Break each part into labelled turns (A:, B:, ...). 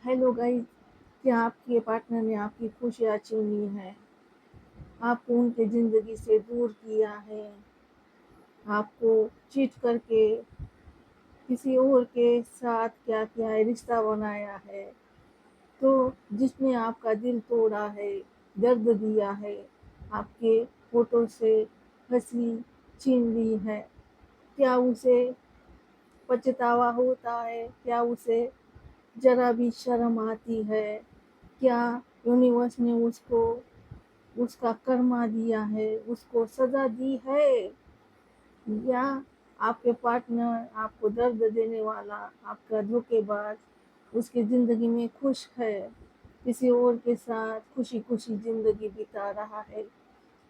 A: Hello guys, क्या आपके partner ने आपकी खुशियाँ छीन ली हैं? आपको उनके ज़िंदगी से दूर किया है, आपको चीट करके किसी और के साथ क्या किया है, रिश्ता बनाया है। तो जिसने आपका दिल तोड़ा है, दर्द दिया है, आपके होठों से हँसी छीन ली है, क्या उसे पछतावा होता है? क्या उसे ज़रा भी शर्म आती है? क्या यूनिवर्स ने उसको उसका कर्मा दिया है, उसको सजा दी है? या आपके पार्टनर आपको दर्द देने वाला, आपका धोखेबाज उसकी ज़िंदगी में खुश है, किसी और के साथ खुशी खुशी ज़िंदगी बिता रहा है?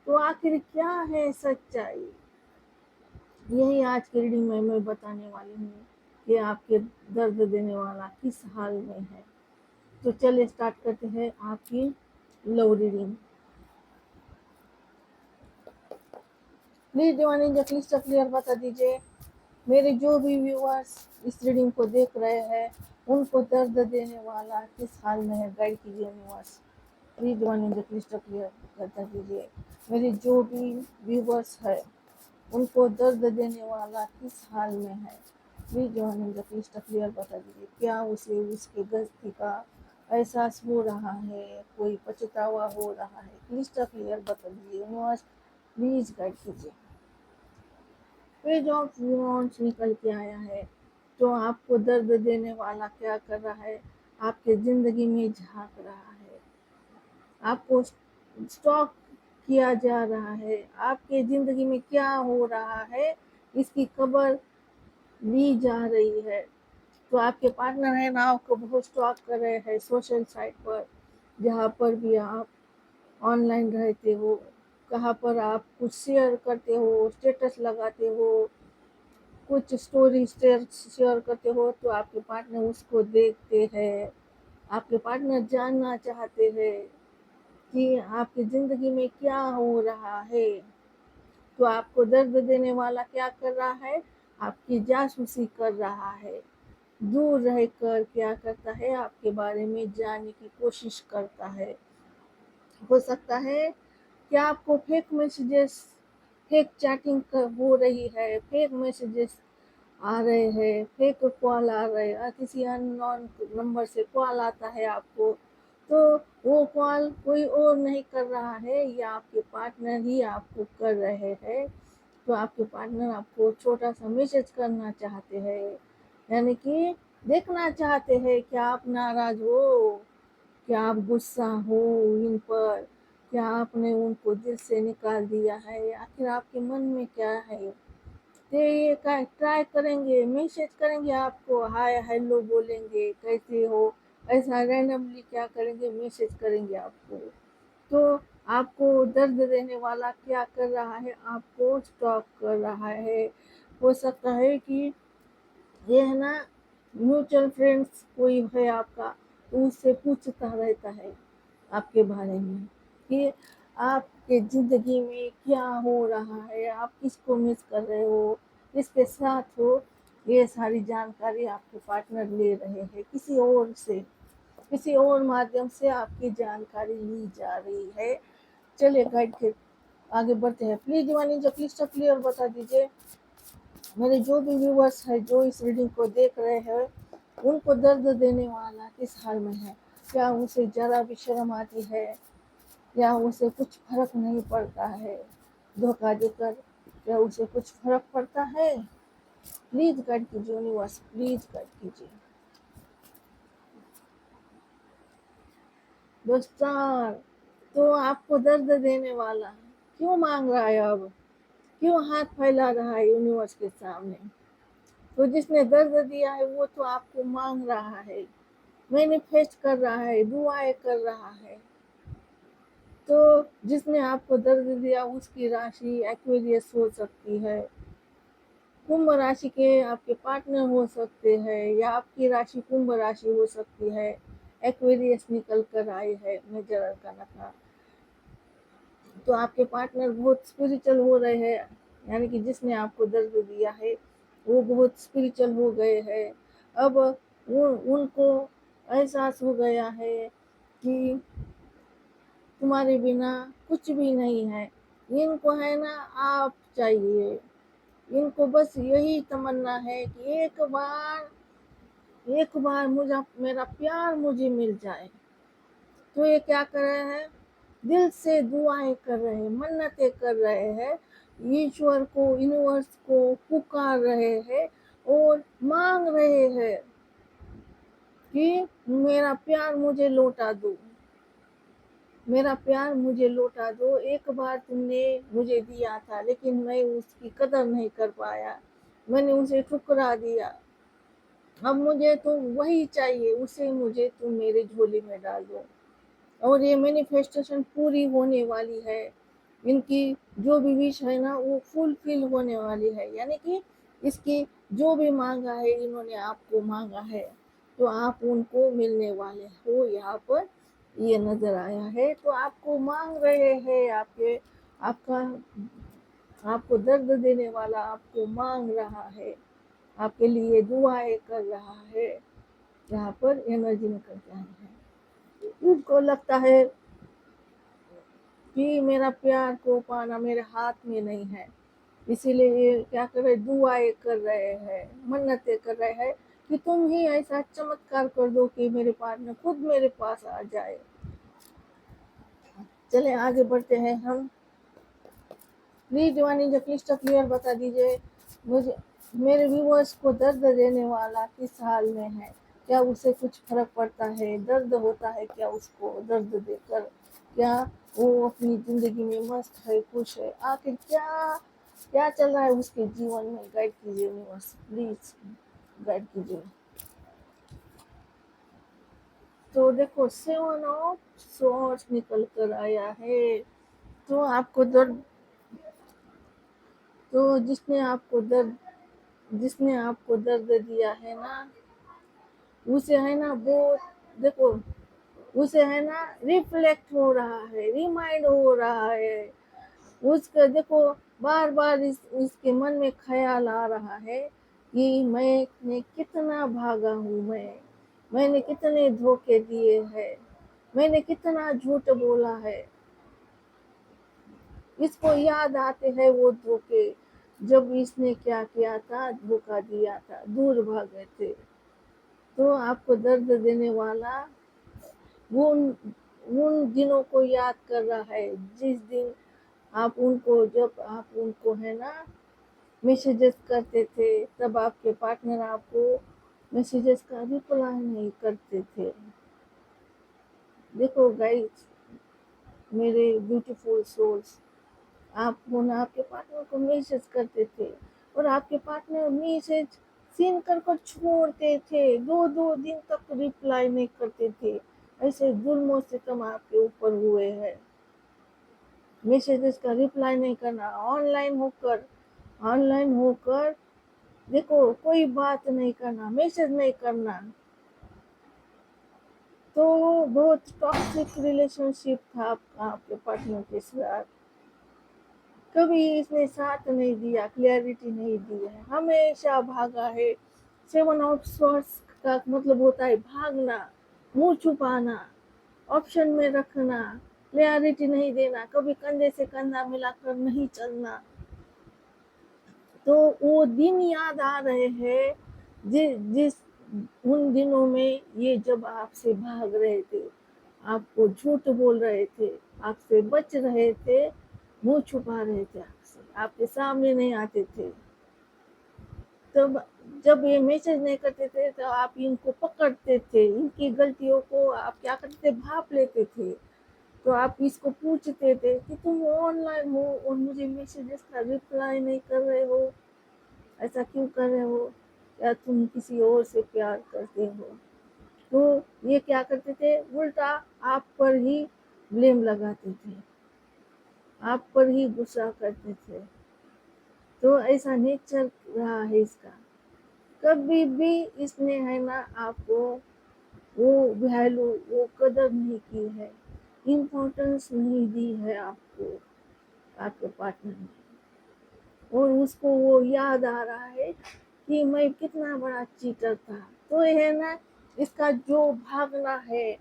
A: तो आखिर क्या है सच्चाई? यही आज की रीडिंग में मैं बताने वाली हूँ कि आपके दर्द देने वाला किस हाल में है। तो चलिए स्टार्ट करते हैं आपकी love reading. Please divine angel please clear बता दीजिए, मेरे जो भी व्यूअर्स इस रीडिंग को देख रहे हैं उनको दर्द देने वाला किस हाल में है, गाइड कीजिए universe. Please divine angel please clear बता दीजिए, मेरे जो भी व्यूअर्स है उनको दर्द देने वाला किस हाल में है। Please divine angel please clear बता दीजिए, क्या उसे उसकी गलती का एहसास हो रहा है, कोई पछतावा हो रहा है? प्लीज क्लियर बता दीजिए यूनिवर्स, प्लीज गाइड कीजिए। पेज ऑफ वॉन्ड्स निकल के आया है, जो आपको दर्द देने वाला क्या कर रहा है, आपके ज़िंदगी में झांक रहा है, आपको स्टॉक किया जा रहा है, आपके ज़िंदगी में क्या हो रहा है इसकी खबर ली जा रही है। तो आपके पार्टनर है ना, आपको बहुत स्टॉक कर रहे हैं सोशल साइट पर, जहाँ पर भी आप ऑनलाइन रहते हो, कहाँ पर आप कुछ शेयर करते हो, स्टेटस लगाते हो, कुछ स्टोरी शेयर करते हो, तो आपके पार्टनर उसको देखते हैं। आपके पार्टनर जानना चाहते हैं कि आपकी ज़िंदगी में क्या हो रहा है। तो आपको दर्द देने वाला क्या कर रहा है, आपकी जासूसी कर रहा है। दूर रहकर क्या करता है, आपके बारे में जानने की कोशिश करता है। हो सकता है कि आपको फेक मैसेजेस, फेक चैटिंग हो रही है, फेक मैसेजेस आ रहे हैं, फेक कॉल आ रहे हैं, किसी अननोन नंबर से कॉल आता है आपको, तो वो कॉल कोई और नहीं कर रहा है, या आपके पार्टनर ही आपको कर रहे हैं। तो आपके पार्टनर आपको छोटा सा मैसेज करना चाहते हैं, यानी कि देखना चाहते हैं कि आप नाराज हो, क्या आप गुस्सा हो इन पर, क्या आपने उनको दिल से निकाल दिया है, आखिर आपके मन में क्या है। तो ये ट्राई करेंगे, मैसेज करेंगे आपको, हाय हेलो बोलेंगे, कैसे हो, ऐसा रैंडमली क्या करेंगे, मैसेज करेंगे आपको। तो आपको दर्द देने वाला क्या कर रहा है, आपको स्टॉक कर रहा है। हो सकता है कि ये है ना, म्यूचुअल फ्रेंड्स कोई है आपका, तो उससे पूछता रहता है आपके बारे में कि आपके ज़िंदगी में क्या हो रहा है, आप किसको मिस कर रहे हो, किसके साथ हो। ये सारी जानकारी आपके पार्टनर ले रहे हैं किसी और से, किसी और माध्यम से आपकी जानकारी ली जा रही है। चलिए गाइड के आगे बढ़ते हैं। प्लीज डिवाइन जो प्लीज क्लियर बता दीजिए, मेरे जो भी व्यूवर्स है जो इस रीडिंग को देख रहे हैं उनको दर्द देने वाला किस हाल में है। क्या उसे जरा भी शर्म आती है, या उसे कुछ फर्क नहीं पड़ता है धोखा देकर, क्या उसे कुछ फर्क पड़ता है? प्लीज गाइड कीजिए यूनिवर्स, प्लीज गाइड कीजिए। दोस्तों, तो आपको दर्द देने वाला क्यों मांग रहा है, अब क्यों हाथ फैला रहा है यूनिवर्स के सामने? तो जिसने दर्द दिया है वो तो आपको मांग रहा है, मैनिफेस्ट कर रहा है, दुआएं कर रहा है। तो जिसने आपको दर्द दिया उसकी राशि एक्वेरियस हो सकती है, कुंभ राशि के आपके पार्टनर हो सकते हैं, या आपकी राशि कुंभ राशि हो सकती है। एक्वेरियस निकल कर आए है मेजर अरकाना का। तो आपके पार्टनर बहुत स्पिरिचुअल हो रहे हैं, यानी कि जिसने आपको दर्द दिया है वो बहुत स्पिरिचुअल हो गए हैं। अब वो उनको एहसास हो गया है कि तुम्हारे बिना कुछ भी नहीं है। इनको है ना आप चाहिए, इनको बस यही तमन्ना है कि एक बार मुझे मेरा प्यार मुझे मिल जाए। तो ये क्या कर रहे हैं, दिल से दुआएं कर रहे हैं, मन्नतें कर रहे हैं, ईश्वर को, यूनिवर्स को पुकार रहे हैं और मांग रहे हैं कि मेरा प्यार मुझे लौटा दो, मेरा प्यार मुझे लौटा दो। एक बार तुमने मुझे दिया था लेकिन मैं उसकी कदर नहीं कर पाया, मैंने उसे ठुकरा दिया। अब मुझे तो वही चाहिए, उसे मुझे तुम मेरे झोली में डाल दो। और ये मैनिफेस्टेशन पूरी होने वाली है। इनकी जो भी विश है ना वो फुलफिल होने वाली है, यानी कि इसकी जो भी मांगा है इन्होंने आपको मांगा है तो आप उनको मिलने वाले हो। यहाँ पर ये नजर आया है, तो आपको मांग रहे हैं, आपका आपको दर्द देने वाला आपको मांग रहा है, आपके लिए दुआएं कर रहा है। यहाँ पर एनर्जी निकल के आई है। उनको लगता है कि मेरा प्यार को पाना मेरे हाथ में नहीं है, इसीलिए ये क्या कर रहे, दुआएं कर रहे हैं, मन्नतें कर रहे हैं कि तुम ही ऐसा चमत्कार कर दो कि मेरे पार्टनर खुद मेरे पास आ जाए। चले आगे बढ़ते हैं हम। प्लीज डिवाइन जो क्लिस्टर क्लियर बता दीजिए मुझे, मेरे व्यूअर्स को दर्द देने वाला किस हाल में है, क्या उसे कुछ फर्क पड़ता है, दर्द होता है क्या उसको दर्द देकर, क्या वो अपनी जिंदगी में मस्त है, खुश है, आखिर क्या क्या चल रहा है उसके जीवन में। गाइड कीजिए यूनिवर्स, प्लीज गाइड कीजिए। तो देखो 7 ऑफ सॉर्ड्स निकल कर आया है। तो आपको दर्द, तो जिसने आपको दर्द दिया है ना, उसे है ना वो, देखो उसे है ना रिफ्लेक्ट हो रहा है, रिमाइंड हो रहा है उसका। देखो बार बार इसके मन में ख्याल आ रहा है कि मैंने कितना भागा हूँ, मैंने कितने धोखे दिए हैं, मैंने कितना झूठ बोला है। इसको याद आते हैं वो धोखे, जब इसने क्या किया था, धोखा दिया था, दूर भागे थे। तो आपको दर्द देने वाला वो उन दिनों को याद कर रहा है जिस दिन जब आप उनको है ना मैसेजेस करते थे, तब आपके पार्टनर आपको मैसेजेस का रिप्लाई नहीं करते थे। देखो गाइस, मेरे ब्यूटीफुल सोल्स, आप हो ना आपके पार्टनर को मैसेज करते थे और आपके पार्टनर मैसेज सीन कर कर छोड़ते थे, 2-2 दिन तक रिप्लाई नहीं करते थे। ऐसे जुल्म सितम आपके ऊपर हुए हैं। मैसेजेस का रिप्लाई नहीं करना, ऑनलाइन होकर देखो कोई बात नहीं करना, मैसेज नहीं करना। तो बहुत टॉक्सिक रिलेशनशिप था आपके पार्टनर के साथ। कभी इसने साथ नहीं दिया, क्लैरिटी नहीं दी है, हमेशा भागा है। 7 ऑफ सॉर्ड्स का मतलब होता है भागना, मुंह छुपाना, ऑप्शन में रखना, क्लैरिटी नहीं देना, कभी कंधे से कंधा मिलाकर नहीं चलना। तो वो दिन याद आ रहे हैं जिस उन दिनों में ये जब आपसे भाग रहे थे, आपको झूठ बोल रहे थे, आपसे बच रहे थे, मुंह छुपा रहे थे, आपके सामने नहीं आते थे। तब जब ये मैसेज नहीं करते थे तो आप इनको पकड़ते थे, इनकी गलतियों को आप क्या करते थे, भाप लेते थे। तो आप इसको पूछते थे कि तुम ऑनलाइन हो और मुझे मैसेजेस का रिप्लाई नहीं कर रहे हो, ऐसा क्यों कर रहे हो, या तुम किसी और से प्यार करते हो। तो ये क्या करते थे, उल्टा आप पर ही ब्लेम लगाते थे, आप पर ही गुस्सा करते थे। तो ऐसा नेचर रहा है इसका। कभी भी इसने है ना आपको वो वैल्यू, वो कदर नहीं की है, इम्पोर्टेंस नहीं दी है आपको, आपके पार्टनर ने। और उसको वो याद आ रहा है कि मैं कितना बड़ा चीटर था। तो ये है ना इसका जो भागना है,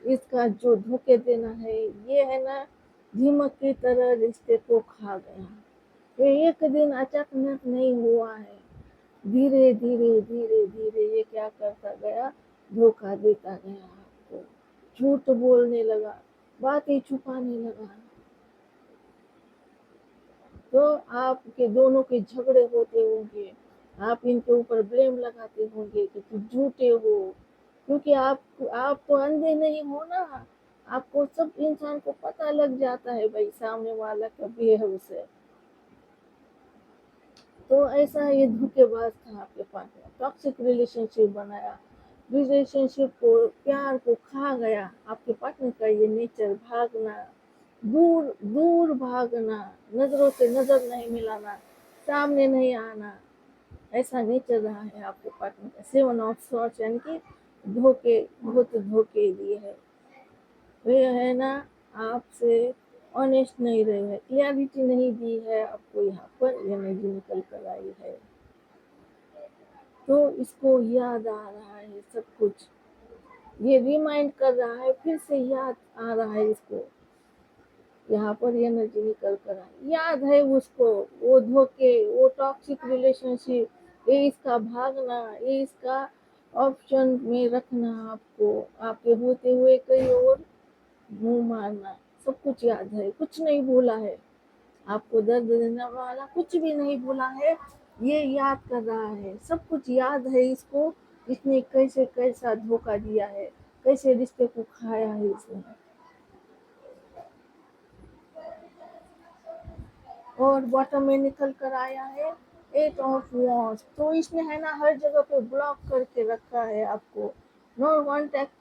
A: इसका जो धोखे देना है, ये है ना दीमक की तरह रिश्ते को खा गया। ये एक दिन अचानक नहीं हुआ है, धीरे धीरे धीरे धीरे ये क्या करता गया, धोखा देता गया आपको, झूठ बोलने लगा, बातें छुपाने लगा। तो आपके दोनों के झगड़े होते होंगे, आप इनके ऊपर ब्लेम लगाते होंगे कि तुम झूठे हो, क्योंकि आप तो अंधे नहीं हो ना, आपको सब इंसान को पता लग जाता है भाई सामने वाला कभी है उसे। तो ऐसा ये धोखेबाज था आपके पास, टॉक्सिक रिलेशनशिप बनाया, रिलेशनशिप को, प्यार को खा गया। आपके पार्टनर का ये नेचर, भागना, दूर दूर भागना, नजरों से नजर नहीं मिलाना, सामने नहीं आना, ऐसा नेचर रहा है आपके पार्टनर का। 7 ऑफ सॉर्ट्स यानी कि धोखे, बहुत धोखे दिए है वे, है ना आपसे ऑनेस्ट नहीं रहे हैं, क्लियरिटी नहीं दी है आपको, यहाँ पर एनर्जी निकल कर आई है। तो इसको याद आ रहा है सब कुछ, ये रिमाइंड कर रहा है, फिर से याद आ रहा है इसको, यहाँ पर एनर्जी निकल कर आई, याद है उसको, वो धोखे, वो टॉक्सिक रिलेशनशिप, ये इसका भागना, ये इसका ऑप्शन में रखना, आपको आपके होते हुए कहीं और मुंह मारना, सब कुछ याद है, कुछ नहीं भूला है, आपको दर्द देने वाला कुछ भी नहीं भूला है, ये याद कर रहा है, सब कुछ याद है इसको, इसने कैसे कैसा धोखा दिया है, कैसे रिश्ते को खाया है इसने। और बॉटम में निकल कर आया है 8 ऑफ वॉन्ड्स, तो इसने है ना हर जगह पे ब्लॉक करके रखा है आपको, नो कांटेक्ट,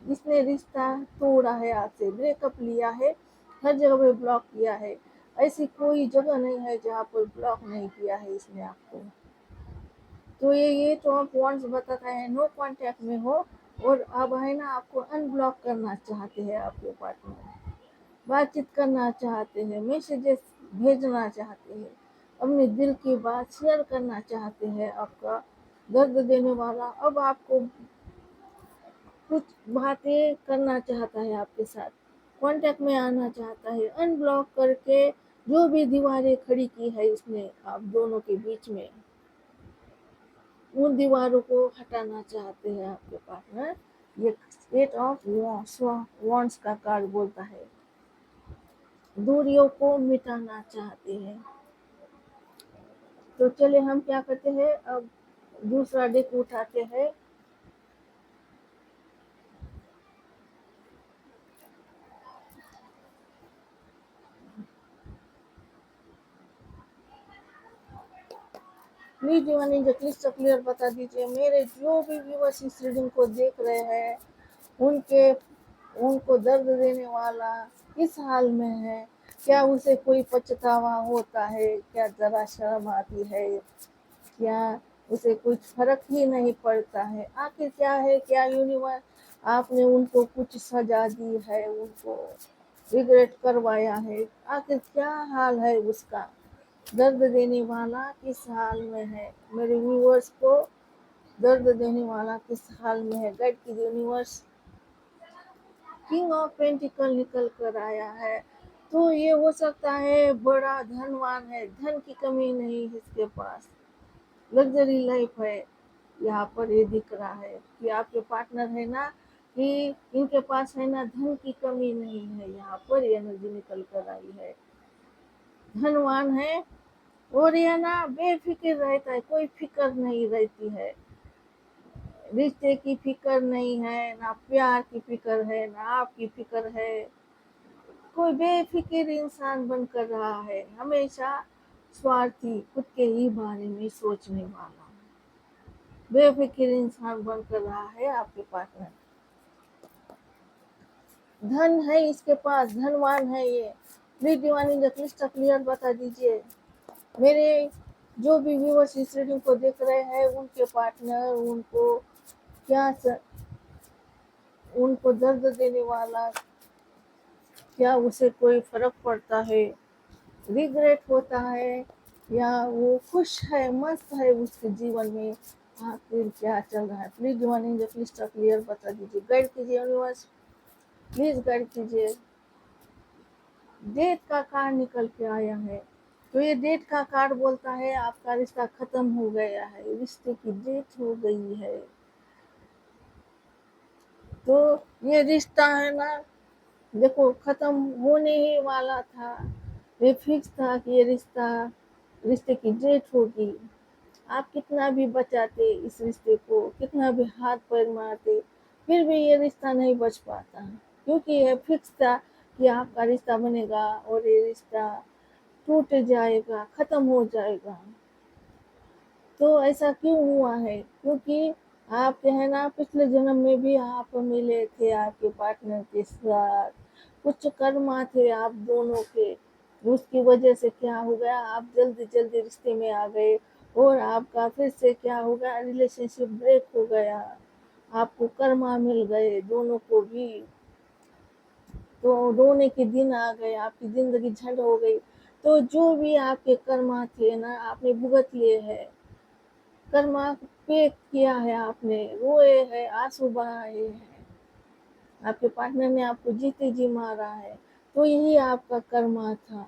A: इसने रिश्ता तोड़ा है आपसे, ब्रेकअप लिया है, हर जगह पे ब्लॉक किया है, ऐसी कोई जगह नहीं है जहाँ पर ब्लॉक नहीं किया है इसने आपको। तो ये तो आप वॉन्ट्स बताता है नो कांटेक्ट में हो, और अब है ना आपको अनब्लॉक करना चाहते हैं आपके पार्टनर, बातचीत करना चाहते हैं, मैसेजेस भेजना चाहते हैं, अपने दिल की बात शेयर करना चाहते हैं, आपका दर्द देने वाला अब आपको कुछ बातें करना चाहता है आपके साथ, कांटेक्ट में आना चाहता है, अनब्लॉक करके जो भी दीवारें खड़ी की है इसने आप दोनों के बीच में, उन दीवारों को हटाना चाहते हैं आपके पार्टनर। ये 8 ऑफ वॉन्ड्स का कार्ड बोलता है, दूरियों को मिटाना चाहते हैं। तो चले हम क्या करते हैं, अब दूसरा डेक उठाते हैं। Please divine angel clyster clear बता दीजिए, मेरे जो भी व्यूअर्स इस रीडिंग को देख रहे हैं, उनके उनको दर्द देने वाला किस हाल में है, क्या उसे कोई पछतावा होता है, क्या जरा शर्म आती है, क्या उसे कुछ फर्क ही नहीं पड़ता है, आखिर क्या है, क्या यूनिवर्स आपने उनको कुछ सजा दी है, उनको रिग्रेट करवाया है, आखिर क्या हाल है उसका, दर्द देने वाला किस हाल में है, मेरे व्यूअर्स को दर्द देने वाला किस हाल में है, गाइड की यूनिवर्स। किंग ऑफ पेंटिकल निकल कर आया है, तो ये हो सकता है बड़ा धनवान है, धन की कमी नहीं है इसके पास, लग्जरी लाइफ है, यहाँ पर ये दिख रहा है कि आपके पार्टनर है ना, कि इनके पास है ना धन की कमी नहीं है, यहाँ पर एनर्जी निकल कर आई है, धनवान है, और ये ना बेफिक्र रहता है, कोई फिक्र नहीं रहती है, रिश्ते की फिक्र नहीं है, ना प्यार की फिक्र है, ना आपकी फिक्र है, कोई बेफिक्र इंसान बनकर रहा है, हमेशा स्वार्थी, खुद के ही बारे में सोचने वाला, बेफिक्र इंसान बनकर रहा है आपके पार्टनर, धन है इसके पास, धनवान है ये। Please divine in the clyster clear बता दीजिए, मेरे जो भी व्यूअर्स इस रीडिंग को देख रहे हैं, उनके पार्टनर उनको क्या उनको दर्द देने वाला, क्या उसे कोई फर्क पड़ता है, रिग्रेट होता है, या वो खुश है, मस्त है उसके जीवन में, आखिर क्या चल रहा है? Please one in the clyster clear बता दीजिए, गाइड कीजिए यूनिवर्स, प्लीज गाइड कीजिए। डेथ का कार्ड निकल के आया है, तो ये डेथ का कार्ड बोलता है आपका रिश्ता खत्म हो गया है, रिश्ते की डेथ हो गई है। तो ये रिश्ता है ना, देखो खत्म होने ही वाला था, ये फिक्स था कि ये रिश्ते की डेथ होगी। आप कितना भी बचाते इस रिश्ते को, कितना भी हाथ पैर मारते, फिर भी ये रिश्ता नहीं बच पाता, क्योंकि ये फिक्स था कि आपका रिश्ता बनेगा और ये रिश्ता टूट जाएगा, खत्म हो जाएगा। तो ऐसा क्यों हुआ है? क्योंकि आपके है ना पिछले जन्म में भी आप मिले थे आपके पार्टनर के साथ, कुछ कर्मा थे आप दोनों के, उसकी वजह से क्या हो गया, आप जल्दी जल्दी रिश्ते में आ गए और आपका फिर से क्या हो गया, रिलेशनशिप ब्रेक हो गया, आपको कर्मा मिल गए दोनों को भी। तो रोने के दिन आ गए, आपकी जिंदगी झंड हो गई। तो जो भी आपके कर्मा थे ना, आपने भुगत लिए हैं, कर्मा पे किया है आपने, रोए है, आंसू बहाए हैं, आपके पार्टनर ने आपको जीते जी मारा है, तो यही आपका कर्मा था।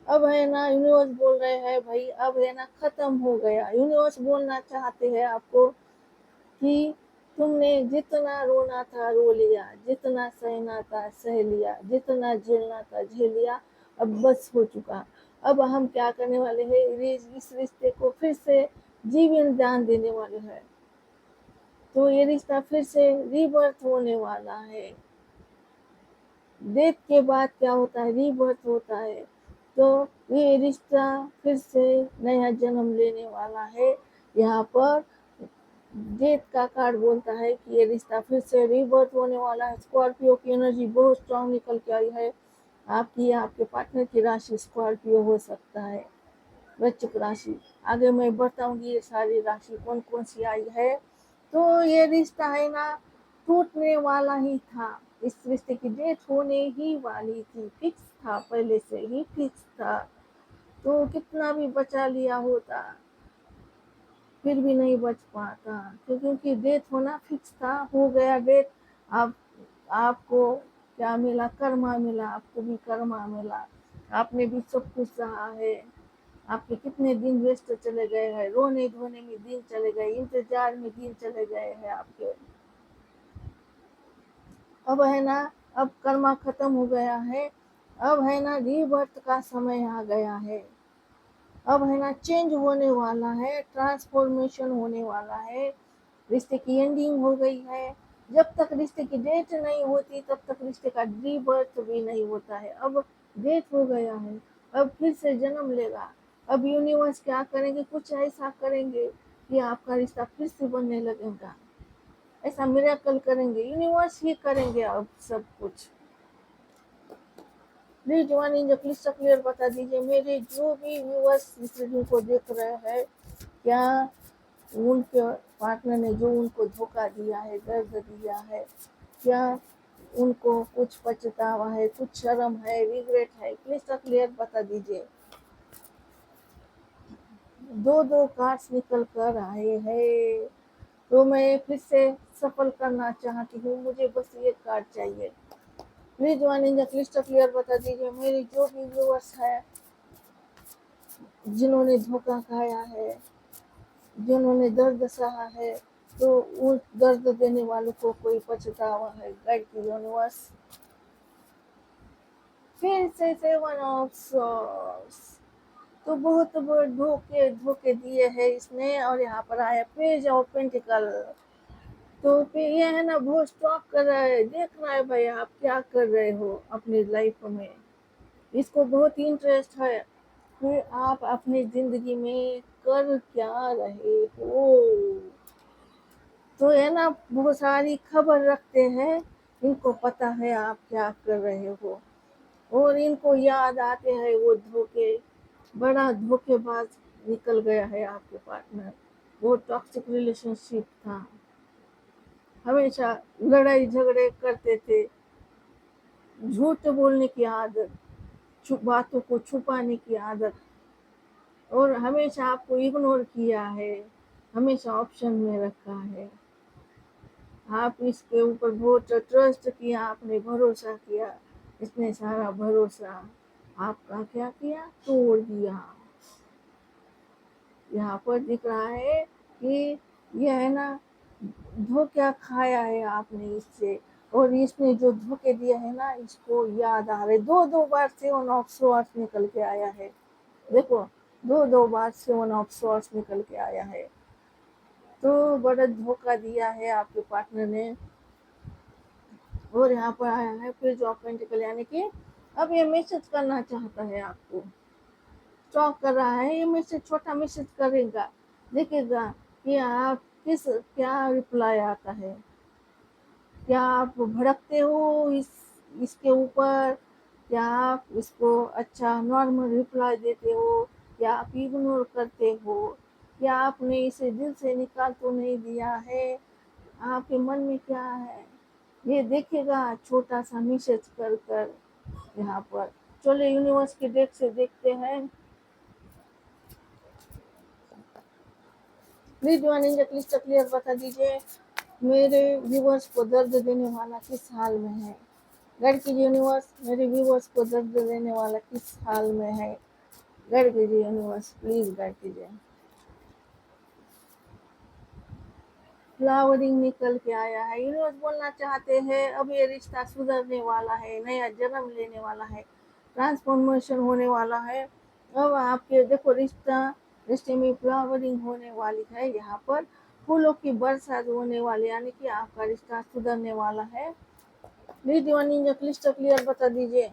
A: अब है ना यूनिवर्स बोल रहे हैं भाई, अब है ना खत्म हो गया। यूनिवर्स बोलना चाहते हैं आपको कि तुमने जितना रोना था रो लिया, जितना सहना था सह लिया, जितना झेलना था झेल लिया, अब बस हो चुका। अब हम क्या करने वाले हैं, इस रिश्ते को फिर से जीवन दान देने वाले हैं। तो ये रिश्ता फिर से रीबर्थ होने वाला है। डेथ के बाद क्या होता है, रीबर्थ होता है। तो ये रिश्ता फिर से नया जन्म लेने वाला है। यहाँ पर डेथ का कार्ड बोलता है कि ये रिश्ता फिर से रीबर्थ होने वाला है। स्कॉर्पियो की एनर्जी बहुत स्ट्रांग निकल के आई है। आपकी या आपके पार्टनर की राशि स्कॉर्पियो हो सकता है, वृश्चिक राशि। आगे मैं बताऊंगी ये सारी राशि कौन कौन सी आई है। तो ये रिश्ता है ना टूटने वाला ही था, इस रिश्ते की डेथ होने ही वाली थी, फिक्स था, पहले से ही फिक्स था। तो कितना भी बचा लिया होता फिर भी नहीं बच पाता, क्योंकि डेथ होना फिक्स था, हो गया डेथ। अब आपको क्या मिला, कर्मा मिला, आपको भी कर्मा मिला, आपने भी सब कुछ सहा है। आपके कितने दिन वेस्ट चले गए हैं, रोने धोने में दिन चले गए, इंतजार में दिन चले गए हैं आपके। अब है ना, अब कर्मा खत्म हो गया है, अब है ना रीबर्थ का समय आ गया है। अब है ना चेंज होने वाला है, ट्रांसफॉर्मेशन होने वाला है, रिश्ते की एंडिंग हो गई है। जब तक रिश्ते की डेट नहीं होती तब तक रिश्ते का रीबर्थ भी नहीं होता है। अब डेट हो गया है, अब फिर से जन्म लेगा। अब यूनिवर्स क्या करेंगे, कुछ ऐसा करेंगे कि आपका रिश्ता फिर से बनने लगेगा। ऐसा मिरेकल करेंगे, यूनिवर्स ही करेंगे अब सब कुछ। Please one in the clyster clear बता दीजिए, मेरे जो भी व्यूअर्स इस वीडियो को देख रहे हैं, क्या उनके पार्टनर ने जो उनको धोखा दिया है, दर्द दिया है, क्या उनको कुछ पछतावा है, कुछ शर्म है, रिग्रेट है, क्लिस्टर क्लियर बता दीजिए। दो दो कार्ड्स निकल कर आए हैं, तो मैं फिर से सफल करना चाहती हूँ, मुझे बस ये कार्ड चाहिए। Please one in the clyster clear बता दीजिए, मेरे जो भी व्यूअर्स है जिन्होंने धोखा खाया है, जिन्होंने दर्द सहा है, तो उन दर्द देने वालों को कोई पछतावा है, गाइड की यूनिवर्स। फिर से सेवन ऑफ सॉर्ड्स, तो बहुत बड़े धोखे धोखे दिए हैं इसने, और यहाँ पर आया पेज ऑफ पेंटिकल। तो फिर ये है ना बहुत स्टॉक कर रहा है, देख रहा है भाई आप क्या कर रहे हो अपनी लाइफ में, इसको बहुत इंटरेस्ट है कि आप अपनी जिंदगी में कर क्या रहे हो। तो है ना बहुत सारी खबर रखते हैं, इनको पता है आप क्या कर रहे हो, और इनको याद आते हैं वो धोखे। बड़ा धोखेबाज निकल गया है आपके पार्टनर, वो टॉक्सिक रिलेशनशिप था, हमेशा लड़ाई झगड़े करते थे, झूठ बोलने की आदत, बातों को छुपाने की आदत, और हमेशा आपको इग्नोर किया है, हमेशा ऑप्शन में रखा है। आप इसके ऊपर बहुत ट्रस्ट किया, आपने भरोसा किया, इतने सारा भरोसा आपका क्या किया, तोड़ दिया। यहाँ पर दिख रहा है कि यह है ना, धोखा खाया है आपने इससे, और इसने जो धोखे दिया है ना, इसको याद आ रहे, दो दो बार 7 ऑफ सॉर्ड्स निकल के आया है। देखो, दो दो बार 7 ऑफ सॉर्ड्स निकल के आया है। तो बड़ा धोखा दिया है आपके पार्टनर ने। और यहाँ पर आया है फिर जो पेंटिकल, यानी कि अब ये मैसेज करना चाहता है आपको, स्टॉक कर रहा है, ये मैसेज छोटा मैसेज करेगा, देखेगा कि आप क्या रिप्लाई आता है। क्या आप भड़कते हो इसके ऊपर, क्या आप इसको अच्छा नॉर्मल रिप्लाई देते हो, या आप इग्नोर करते हो, या आपने इसे दिल से निकाल तो नहीं दिया है, आपके मन में क्या है, ये देखेगा छोटा सा मैसेज कर कर यहाँ पर। चलो यूनिवर्स के डेक से देखते हैं। Please one in cluster clear बता दीजिए, मेरे व्यूवर्स को दर्द देने वाला किस हाल में है। गाइड कीजिए यूनिवर्स, मेरे व्यूवर्स को दर्द देने वाला किस हाल में है। गाइड कीजिए यूनिवर्स, प्लीज गाइड कीजिए। फ्लावरिंग निकल के आया है। यूनिवर्स बोलना चाहते हैं अब ये रिश्ता सुधरने वाला है, नया जन्म लेने वाला है, ट्रांसफॉर्मेशन होने वाला है। अब आपके देखो रिश्ते में फ्लावरिंग होने वाली है, यहाँ पर फूलों की बरसात होने वाली, यानी कि आपका रिश्ता सुधरने वाला है। Please one in cluster clear बता दीजिए,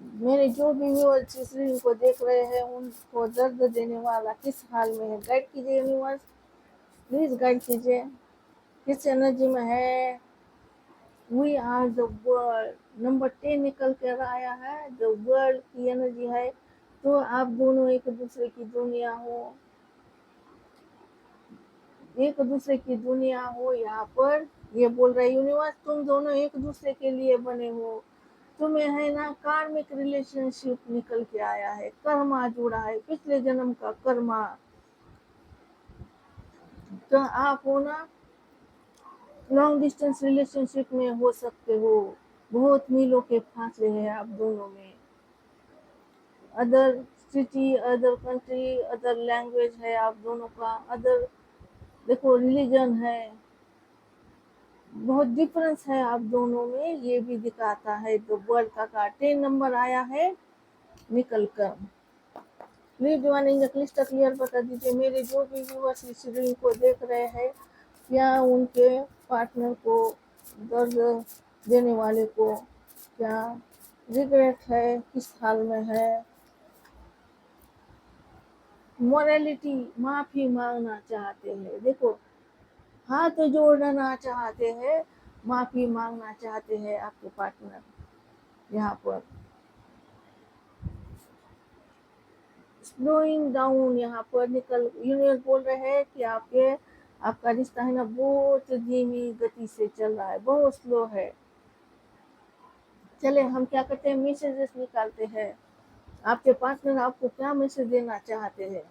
A: मेरे जो भी व्यूअर्स इस रील को देख रहे हैं उनको दर्द देने वाला किस हाल में है। गाइड कीजिए यूनिवर्स, प्लीज गाइड कीजिए, किस एनर्जी में है। We are the world, number 10 निकल कर आया है, द वर्ल्ड की एनर्जी है। तो आप दोनों एक दूसरे की दुनिया हो, एक दूसरे की दुनिया हो। यहाँ पर ये बोल रहे यूनिवर्स, तुम दोनों एक दूसरे के लिए बने हो। तुम्हें है ना कार्मिक रिलेशनशिप निकल के आया है, कर्मा जुड़ा है, पिछले जन्म का कर्मा। तो आप हो ना लॉन्ग डिस्टेंस रिलेशनशिप में हो सकते हो, बहुत मीलों के फासले हैं आप दोनों में। Other city, other country, other language है आप दोनों का, अदर देखो रिलीजन है, बहुत डिफरेंस है आप दोनों में, ये भी दिखाता है। तो वर्ल्ड का 10 नंबर आया है निकल कर। Please one in cluster clear बता दीजिए, मेरे जो भी व्यूअर्स इस रील को देख रहे हैं, क्या उनके पार्टनर को, दर्द देने वाले को क्या रिग्रेट है, किस हाल में है। मोरालिटी, माफी मांगना चाहते हैं, देखो हाथ जोड़ना चाहते हैं, माफी मांगना चाहते हैं आपके पार्टनर। यहाँ पर स्लोइंग डाउन, यहाँ पर निकल यूनिवर्स बोल रहे हैं कि आपका रिश्ता है ना बहुत धीमी गति से चल रहा है, बहुत स्लो है। चले हम क्या करते हैं, मैसेजेस निकालते हैं, आपके पार्टनर आपको क्या मैसेज देना चाहते हैं।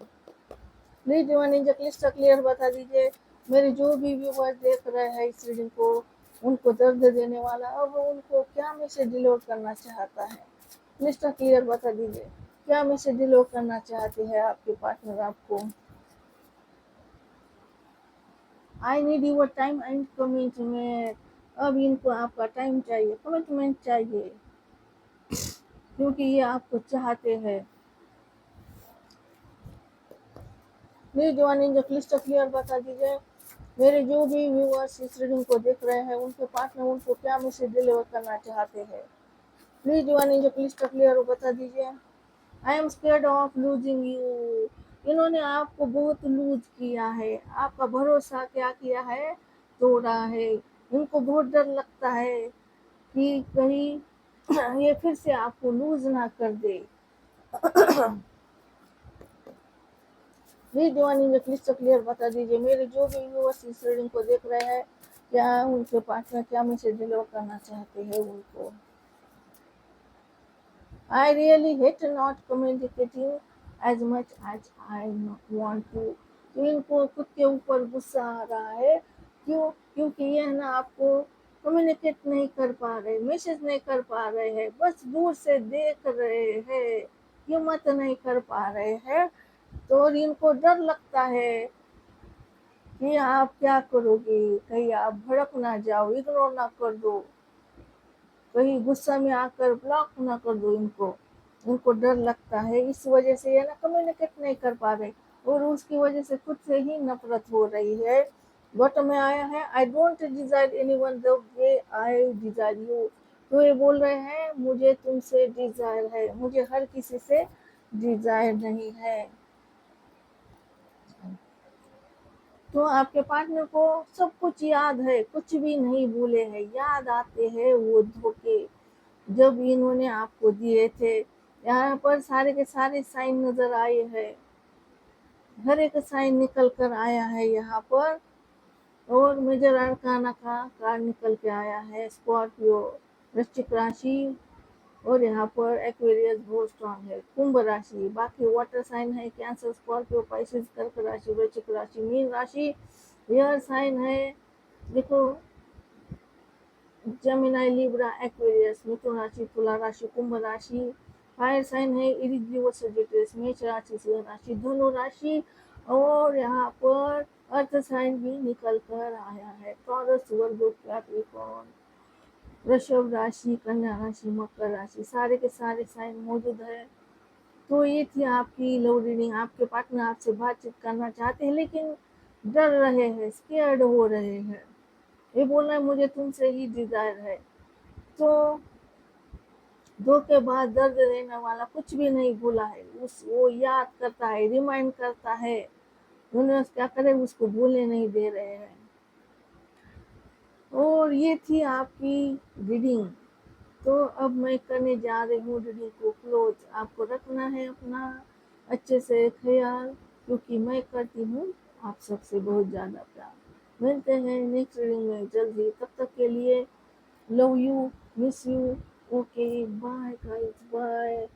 A: Please one in cluster clear बता दीजिए, मेरे जो भी व्यूअर्स देख रहे हैं इस रीडिंग को, उनको दर्द देने वाला अब उनको क्या मैसेज डिलीवर करना चाहता है। क्लिस्टर क्लियर बता दीजिए, क्या मैसेज डिलीवर करना चाहते हैं आपके पार्टनर आपको। I need your time and commitment, अब इनको आपका टाइम चाहिए, कमिटमेंट चाहिए, क्योंकि ये आपको चाहते हैं। Please one in cluster clear बता दीजिए, मेरे जो भी व्यूअर्स इस रीडिंग को देख रहे हैं उनके पार्टनर उनको क्या मैसेज डिलीवर करना चाहते हैं। Please one in cluster clear बता दीजिए। I am scared of losing you, इन्होंने आपको बहुत लूज किया है, आपका भरोसा क्या किया है, तोड़ा है। इनको बहुत डर लगता है कि कहीं ये फिर से आपको लूज ना कर दे। Please one in cluster clear बता दीजिए, मेरे जो भी व्यूअर्स इस रीडिंग को देख रहे हैं, क्या उनके पार्टनर क्या मैसेज डिलीवर करना चाहते हैं उनको। I really hate not communicating as much as I want to. तो इनको खुद के ऊपर गुस्सा आ रहा है। क्यों? क्योंकि ये है ना आपको कम्युनिकेट नहीं कर पा रहे, मैसेज नहीं कर पा रहे हैं, बस दूर से देख रहे हैं, हिम्मत नहीं कर पा रहे हैं। तो और इनको डर लगता है कि आप क्या करोगे, कहीं आप भड़क ना जाओ, इग्नोर ना कर दो, कहीं गुस्सा में आकर ब्लॉक ना कर दो इनको। इनको डर लगता है, इस वजह से ये ना कम्युनिकेट नहीं कर पा रहे, और उसकी वजह से खुद से ही नफरत हो रही है। बॉटम में आया है, I don't Dzire anyone the way I Dzire you. तो ये बोल रहे हैं मुझे तुमसे डिजायर है, मुझे हर किसी से डिजायर नहीं है। तो आपके पार्टनर को सब कुछ याद है, कुछ भी नहीं भूले हैं, याद आते हैं वो धोखे जब इन्होंने आपको दिए थे। यहाँ पर सारे के सारे साइन नजर आए हैं, हर एक साइन निकल कर आया है यहाँ पर। और मेजर अरकाना का कार्ड निकल के आया है, स्कॉर्पियो, वृश्चिक राशि, और यहाँ पर एक्वेरियस बहुत स्ट्रांग है, कुंभ राशि। बाकी वाटर साइन है कैंसर, स्कॉर्पियो, पाइसेस, कर्क राशि, वृश्चिक राशि, मीन राशि। एयर साइन है देखो, जेमिनाई, लिब्रा, एक्वेरियस, मिथुन राशि, तुला राशि, कुंभ राशि। फायर साइन है एरीज, लियो, सजिटेरियस, मेष राशि, सिंह राशि, धनु राशि। और यहाँ पर अर्थ साइन भी निकल कर आया है, टॉरस, वर्गो, कैप्रिकॉर्न, वृषभ राशि, कन्या राशि, मकर राशि, सारे के सारे साइन मौजूद है। तो ये थी आपकी लव रीडिंग। आपके पार्टनर आपसे बातचीत करना चाहते हैं लेकिन डर रहे हैं, स्केर्ड हो रहे हैं, ये बोल रहे हैं मुझे तुमसे ही डिजायर है। तो दो के बाद दर्द देने वाला कुछ भी नहीं भूला है, उस वो याद करता है, रिमाइंड करता है। यूनिवर्स क्या करे, उसको भूलने नहीं दे रहे हैं। और ये थी आपकी रीडिंग। तो अब मैं करने जा रही हूँ रीडिंग को क्लोज। आपको रखना है अपना अच्छे से ख्याल, क्योंकि मैं करती हूँ आप सबसे बहुत ज़्यादा प्यार। मिलते हैं नेक्स्ट रीडिंग में जल्द ही, तब तक के लिए love you, miss you, okay bye guys, bye.